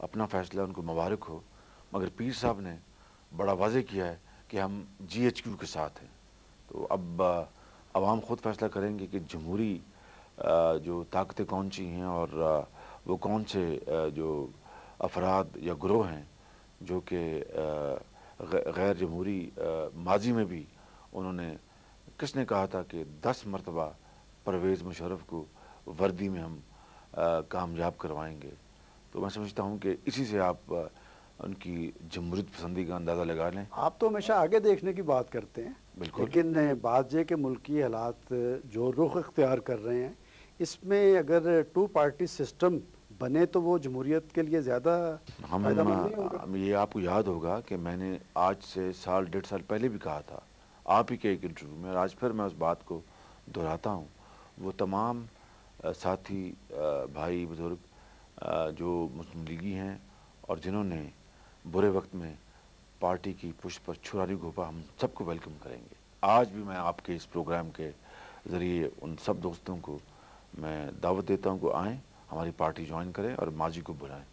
اپنا فیصلہ، ان کو مبارک ہو، مگر پیر صاحب نے بڑا واضح کیا ہے کہ ہم GHQ کے ساتھ ہیں۔ تو اب عوام خود فیصلہ کریں گے کہ جمہوری جو طاقتیں کون سی ہیں، اور وہ کون سے جو افراد یا گروہ ہیں جو کہ غیر جمہوری ماضی میں بھی انہوں نے، کس نے کہا تھا کہ 10 مرتبہ پرویز مشرف کو وردی میں ہم کامیاب کروائیں گے۔ تو میں سمجھتا ہوں کہ اسی سے آپ ان کی جمہوریت پسندی کا اندازہ لگا لیں۔ آپ تو ہمیشہ آگے دیکھنے کی بات کرتے ہیں، بالکل۔ لیکن بات یہ کہ ملکی حالات جو رخ اختیار کر رہے ہیں، اس میں اگر 2 پارٹی سسٹم بنے تو وہ جمہوریت کے لیے زیادہ فائدہ مند نہیں ہوگا؟ یہ آپ کو یاد ہوگا کہ میں نے آج سے سال 1.5 سال پہلے بھی کہا تھا آپ ہی کے ایک انٹرویو میں، اور آج پھر میں اس بات کو دہراتا ہوں۔ وہ تمام ساتھی بھائی بزرگ جو مسلم لیگی ہیں اور جنہوں نے برے وقت میں پارٹی کی پشت پر چھراری گھونپا، ہم سب کو ویلکم کریں گے۔ آج بھی میں آپ کے اس پروگرام کے ذریعے ان سب دوستوں کو میں دعوت دیتا ہوں کہ آئیں، ہماری پارٹی جوائن کریں اور ماضی کو بلائیں۔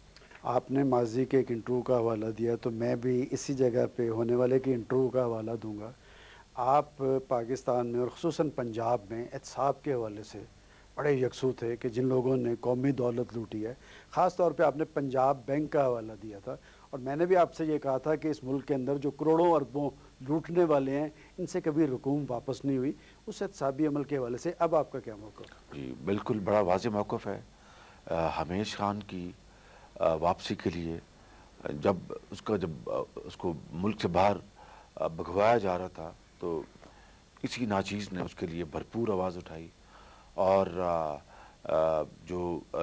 آپ نے ماضی کے ایک انٹرویو کا حوالہ دیا، تو میں بھی اسی جگہ پہ ہونے والے کی انٹرویو کا حوالہ دوں گا۔ آپ پاکستان میں اور خصوصاً پنجاب میں احتساب کے حوالے سے بڑے یکسو تھے کہ جن لوگوں نے قومی دولت لوٹی ہے۔ خاص طور پہ آپ نے پنجاب بینک کا حوالہ دیا تھا، اور میں نے بھی آپ سے یہ کہا تھا کہ اس ملک کے اندر جو کروڑوں اربوں لوٹنے والے ہیں، ان سے کبھی رقوم واپس نہیں ہوئی۔ اس احتسابی عمل کے حوالے سے اب آپ کا کیا موقف ہے؟ جی بالکل، بڑا واضح موقف ہے۔ حمیش خان کی واپسی کے لیے جب اس کو ملک سے باہر بھگوایا جا رہا تھا، تو کسی ناچیز نے اس کے لیے بھرپور آواز اٹھائی، اور جو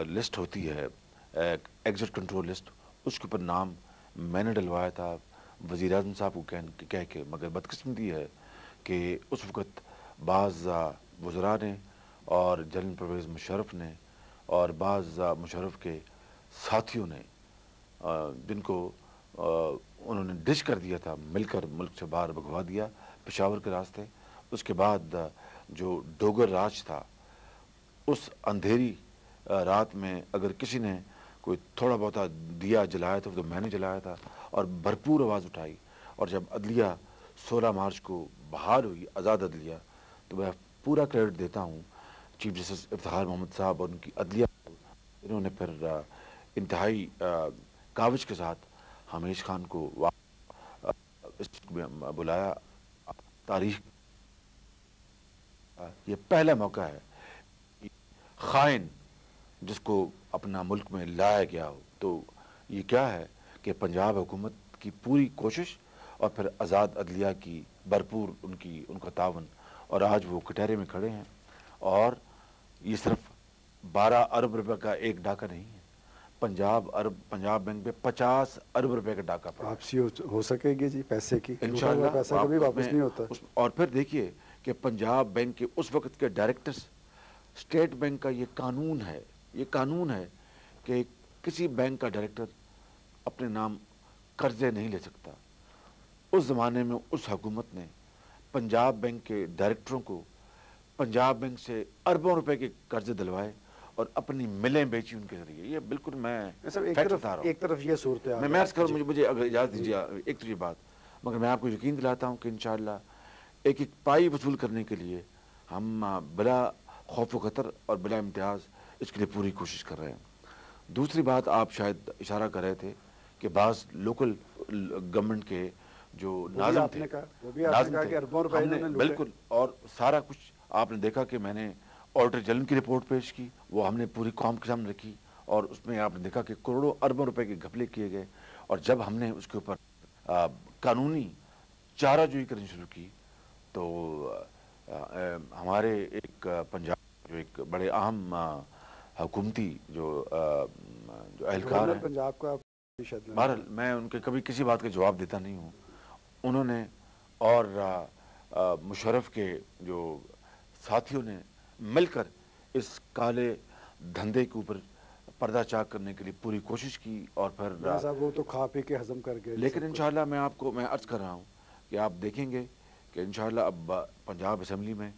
لسٹ ہوتی ہے ایگزٹ کنٹرول لسٹ، اس کے اوپر نام میں نے ڈلوایا تھا وزیر اعظم صاحب کو کہہ کے، مگر بدقسمتی ہے کہ اس وقت بعض وزراء نے اور جنرل پرویز مشرف نے اور بعض مشرف کے ساتھیوں نے، جن کو انہوں نے ڈش کر دیا تھا، مل کر ملک سے باہر بھگوا دیا پشاور کے راستے۔ اس کے بعد جو ڈوگر راج تھا، اس اندھیری رات میں اگر کسی نے کوئی تھوڑا بہت دیا جلایا تھا تو میں نے جلایا تھا، اور بھرپور آواز اٹھائی۔ اور جب عدلیہ 16 مارچ کو بحال ہوئی، آزاد عدلیہ، تو میں پورا کریڈٹ دیتا ہوں چیف جسٹس افتخار محمد صاحب اور ان کی عدلیہ، انہوں نے پھر انتہائی کاوش کے ساتھ حمیش خان کو اس میں بلایا۔ تاریخ یہ پہلا موقع ہے خائن جس کو اپنا ملک میں لایا گیا ہو۔ تو یہ کیا ہے کہ پنجاب حکومت کی پوری کوشش اور پھر آزاد عدلیہ کی بھرپور ان کا تعاون، اور آج وہ کٹہرے میں کھڑے ہیں۔ اور یہ صرف 12 ارب روپے کا ایک ڈاکہ نہیں ہے، پنجاب بینک پہ 50 ارب روپے کا ڈاکہ پڑا ہے۔ واپسی ہو سکے گی جی پیسے کی؟ انشاءاللہ پیسہ کبھی واپس نہیں ہوتا۔ اور پھر دیکھیے کہ پنجاب بینک کے اس وقت کے ڈائریکٹرز، اسٹیٹ بینک کا یہ قانون ہے کہ کسی بینک کا ڈائریکٹر اپنے نام قرضے نہیں لے سکتا۔ اس زمانے میں اس حکومت نے پنجاب بینک کے ڈائریکٹروں کو پنجاب بینک سے اربوں روپے کے قرضے دلوائے اور اپنی ملیں بیچی ان کے ذریعے۔ یہ بالکل میں ایک طرف یہ صورتحال میں عرض کروں، مجھے اگر اجازت دیجیے ایک تو یہ بات، مگر میں آپ کو یقین دلاتا ہوں کہ انشاءاللہ ایک پائی وصول کرنے کے لیے ہم بلا خوف و خطر اور بلا امتیاز اس کے لیے پوری کوشش کر رہے ہیں۔ دوسری بات، آپ شاید اشارہ کر رہے تھے کہ بعض لوکل گورنمنٹ کے جو ناظم تھے، بالکل، اور سارا کچھ آپ نے دیکھا کہ میں نے آڈیٹر جنرل کی رپورٹ پیش کی، وہ ہم نے پوری قوم کے سامنے رکھی، اور اس میں آپ نے دیکھا کہ کروڑوں اربوں روپے کے گھپلے کیے گئے۔ اور جب ہم نے اس کے اوپر قانونی چارہ جوئی کرنی شروع کی، تو ہمارے ایک پنجاب جو ایک بڑے اہم حکومتی جو اہلکار ہیں، پنجاب کا، بہرحال میں ان کے کبھی کسی بات کا جواب دیتا نہیں ہوں، انہوں نے اور مشرف کے جو ساتھیوں نے مل کر اس کالے دھندے کے اوپر پردہ چاک کرنے کے لیے پوری کوشش کی، اور پھر وہ تو کھا پی کے ہضم کر گئے۔ لیکن انشاءاللہ میں عرض کر رہا ہوں کہ آپ دیکھیں گے کہ انشاءاللہ اب پنجاب اسمبلی میں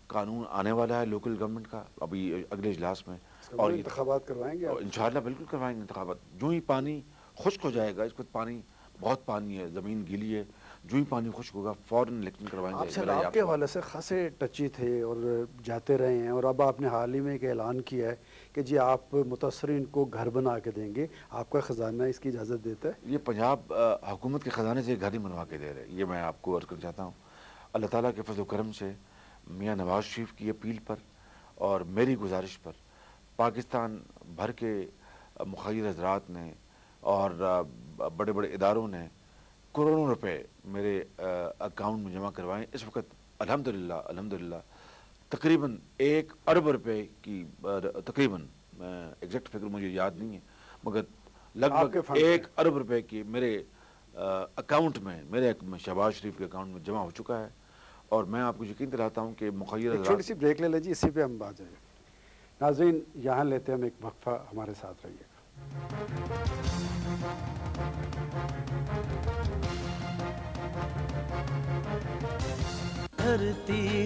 قانون آنے والا ہے لوکل گورنمنٹ کا، ابھی اگلے اجلاس میں، اور انتخابات کروائیں گے انشاءاللہ بالکل کروائیں گے انتخابات۔ جو ہی پانی خشک ہو جائے گا، اس وقت پانی بہت پانی ہے، زمین گیلی ہے، جو ہی پانی خشک ہوگا فوراً الیکشن کروائیں آپ گے۔ سے آپ کے حوالے سے خاصے ٹچی تھے اور جاتے رہے ہیں، اور اب آپ نے حال ہی میں ایک اعلان کیا ہے کہ جی آپ متاثرین کو گھر بنا کے دیں گے، آپ کا خزانہ اس کی اجازت دیتا ہے؟ یہ پنجاب حکومت کے خزانے سے گھر ہی بنوا کے دے رہے، یہ میں آپ کو عرض کرنا چاہتا ہوں۔ اللہ تعالیٰ کے فضل و کرم سے میاں نواز شریف کی اپیل پر اور میری گزارش پر پاکستان بھر کے مخیر حضرات نے اور بڑے بڑے اداروں نے کروڑوں روپے میرے اکاؤنٹ میں جمع کروائیں۔ اس وقت الحمدللہ تقریباً 1 ارب روپے کی تقریباً ایگزیکٹ فگر مجھے یاد نہیں ہے، مگر لگ آپ بھگ کے فنڈ 1 ارب روپے کی میرے اکاؤنٹ میں، میرے شہباز شریف کے اکاؤنٹ میں جمع ہو چکا ہے، اور میں آپ کو یقین دلاتا ہوں کہ مخیر ایک حضرات۔ چھوٹی سی بریک لے لیں جی، اسی پہ ہم آ جائیں۔ ناظرین یہاں لیتے ہیں ہم ایک وقفہ، ہمارے ساتھ رہیے گا۔ دھرتی